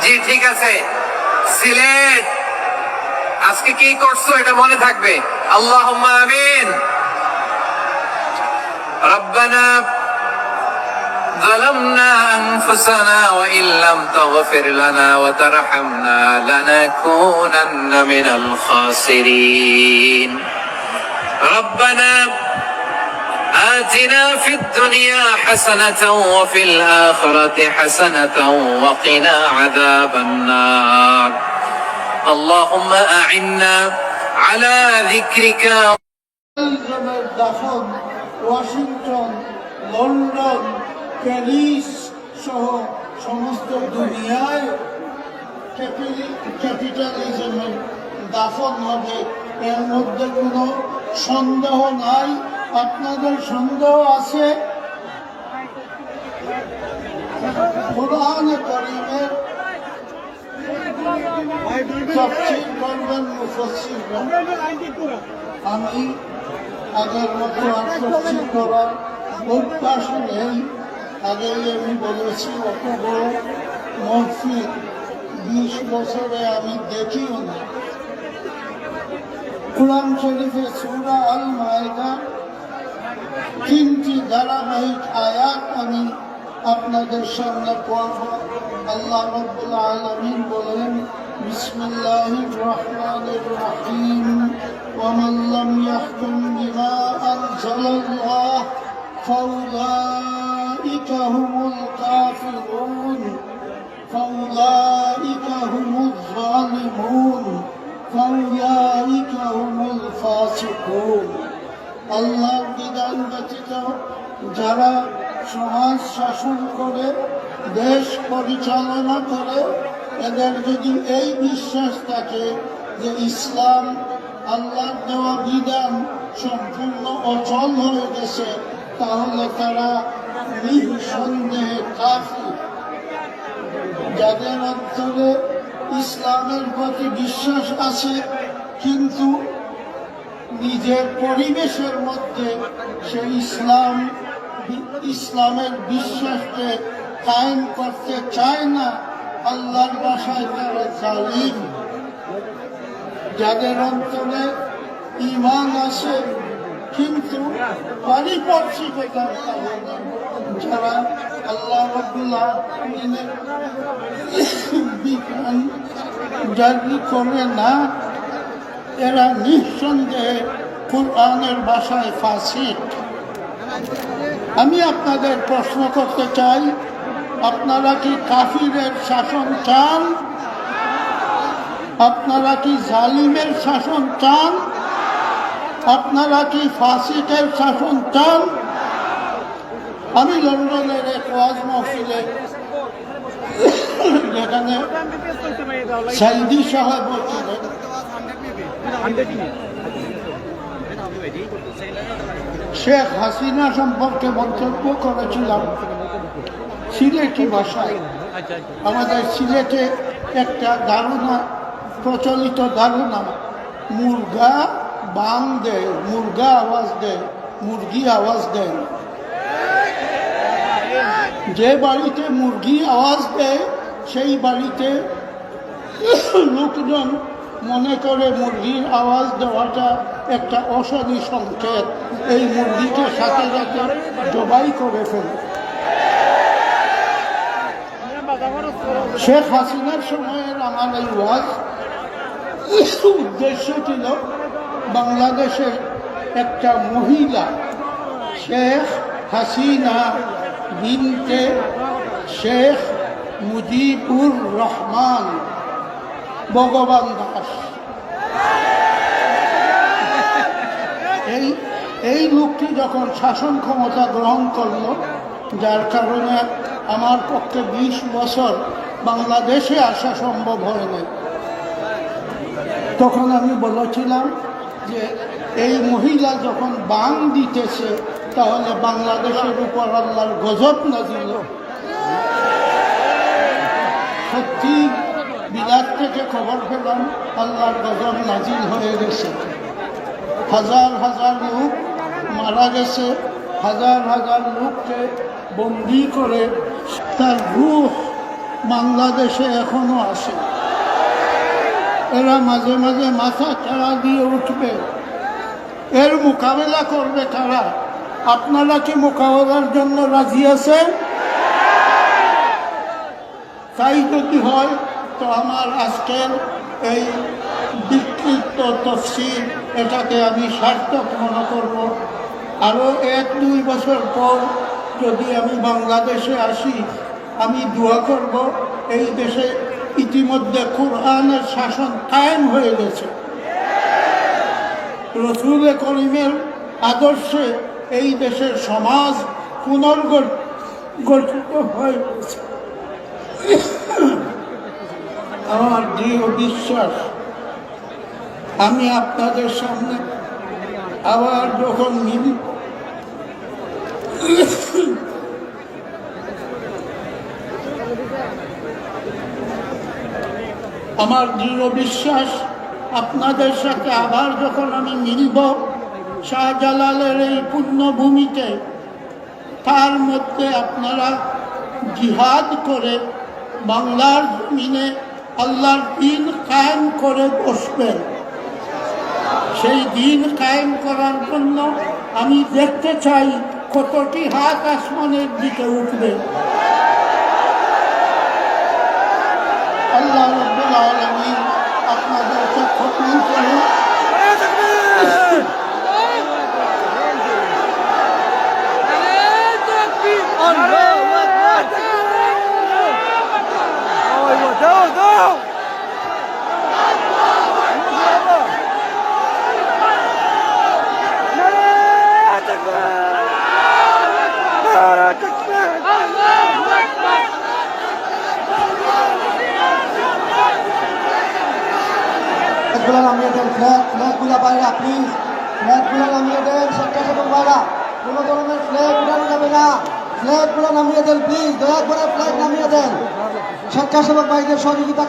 জি ঠিক আছে। সিলেট আজকে কি করছো এটা মনে থাকবে। আল্লাহুম্মা আমিন। রব্বানা ظلمنا أنفسنا وإن لم تغفر لنا وترحمنا لنكونن من الخاسرين ربنا آتنا في الدنيا حسنة وفي الآخرة حسنة وقنا عذاب النار اللهم أعنا على ذكرك ওয়াশিংটন, লন্ডন, প্যারিস সহ সমস্ত দুনিয়ায় ক্যাপিটালিজমের দাফন হবে, এর মধ্যে কোনো সন্দেহ নাই। আপনাদের সন্দেহ আছে? কোরআনে কারীমের তাফসীর করবেন মুফাসসিররা। আমি আগের মতো আর তাফসীর করার অভ্যাস নেই। আগেই আমি বলেছি অত বড় মহফিল 20 বছরে আমি দেখিও না। কুরআন শরীফে সূরা আল মাইদা 3টি ধারাবাহিক আয়াত আমি আপনাদের সামনে পড়ব। আল্লাহ রাব্বুল আলামিন বলেন, বিসমিল্লাহির রহমানির রহিম, ওয়া মান লাম ইয়াহকুম বিমা আনজালাল্লাহ ফাউলাইকা হুমুল কাফিরুন ফাউলাইকা হুমুজ যালিমুন ফাউলাইকা হুমুল ফাসিকুন। আল্লাহর বিধান ব্যতীত যারা সমাজ শাসন করে, দেশ পরিচালনা করে, এদের যদি এই বিশ্বাস থাকে যে ইসলাম আল্লাহর দেওয়া বিধান সম্পূর্ণ অচল হয়ে গেছে, তাহলে তারা নিঃসন্দেহে কাফির। যাদের অন্তরে ইসলামের প্রতি বিশ্বাস আছে কিন্তু নিজের পরিবেশের মধ্যে সে ইসলামের বিশ্বাসকে কায়েম করতে চায় না, আল্লাহর ভাষায় তারা জালিম। যাদের অন্তরে ঈমান আছে কিন্তু পারিপার্শ্বিকতার কারণে যারা আল্লাহ রাব্বুল আলামিনের বিধান জারি করে না, এরা নিঃসন্দেহে কুরআনের ভাষায় ফাসিক। আমি আপনাদের প্রশ্ন করতে চাই, আপনারা কি কাফিরের শাসন চান? আপনারা কি জালিমের শাসন চান? আপনারা কি ফাসিকের শাসন চান? আমি লন্ডনের এক ওয়াজ মাহফিলে, যেখানে সাইদি সাহেব ছিলেন, শেখ হাসিনা সম্পর্কে মন্তব্য করেছিলাম সিলেটি ভাষায়। আমাদের সিলেটে একটা ধারণা, প্রচলিত ধারণা, মুরগা বাং দেয়, মুরগা আওয়াজ দেয়, মুরগি আওয়াজ দেয়। যে বাড়িতে মুরগি আওয়াজ দেয় সেই বাড়িতে লোকজন মনে করে মুরগির আওয়াজ দেওয়াটা একটা অশনি সংকেত, এই মুরগিকে সাথে সাথে জবাই করে ফেলে। শেখ হাসিনার সময়ের আমার এই ওয়াজ উদ্দেশ্য ছিল বাংলাদেশের একটা মহিলা শেখ হাসিনা বিনতে শেখ মুজিবুর রহমান ভগবান দাস, এই লোকটি যখন শাসন ক্ষমতা গ্রহণ করল, যার কারণে আমার পক্ষে 20 বছর বাংলাদেশে আসা সম্ভব হয়নি, তখন আমি বলেছিলাম যে এই মহিলা যখন বাং দিতেছে তাহলে বাংলাদেশের উপর আল্লাহর গজব নাজিল। সত্যি বিলাত থেকে খবর পেলাম আল্লাহর গজব নাজিল হয়ে গেছে। হাজার হাজার লোক মারা গেছে, হাজার হাজার লোককে বন্দী করে তার রূহ বাংলাদেশে এখনো আছে। এরা মাঝে মাঝে মাথা চাড়া দিয়ে উঠবে, এর মোকাবেলা করবে কারা? আপনারা কি মোকাবেলার জন্য রাজি আছেন? তাই যদি হয় তো আমার আজকের এই বিক্ষিপ্ত তফসিল এটাকে আমি সার্থক মনে করব। আরও 1-2 বছর পর যদি আমি বাংলাদেশে আসি, আমি দোয়া করব এই দেশে ইতিমধ্যে কোরআনের শাসন কায়েম হয়ে গেছে। রসুল করিমের আদর্শে এই দেশের সমাজ পুনর্গঠিত হয়ে গেছে। আমার দৃঢ় বিশ্বাস, আমি আপনাদের সামনে আবার যখন মিলি আমার দৃঢ় বিশ্বাস আপনাদের সাথে আবার যখন আমি মিলব শাহজালালের এই পুণ্যভূমিতে, তার মধ্যে আপনারা জিহাদ করে বাংলার জমিনে আল্লাহর দিন কায়েম করে বসবেন। সেই দিন কায়েম করার জন্য আমি দেখতে চাই কতটি হাত আসমানের দিকে উঠবে। আল্লাহ রাব্বুল আলামিন আপনাদেরকে কবুল করুন। ফ্ল্যাগগুলো নামিয়ে দেন, ফ্ল্যাগগুলো বাইরে প্লিজ, ফ্ল্যাগগুলো নামিয়ে দেন। স্বেচ্ছাসেবক ভাইরা, কোনো ধরনের ফ্ল্যাগ উঠানো যাবে না, ফ্ল্যাগগুলো নামিয়ে দেন প্লিজ, দয়া করে ফ্ল্যাগ নামিয়ে দেন। স্বেচ্ছাসেবক ভাইদের সহযোগিতা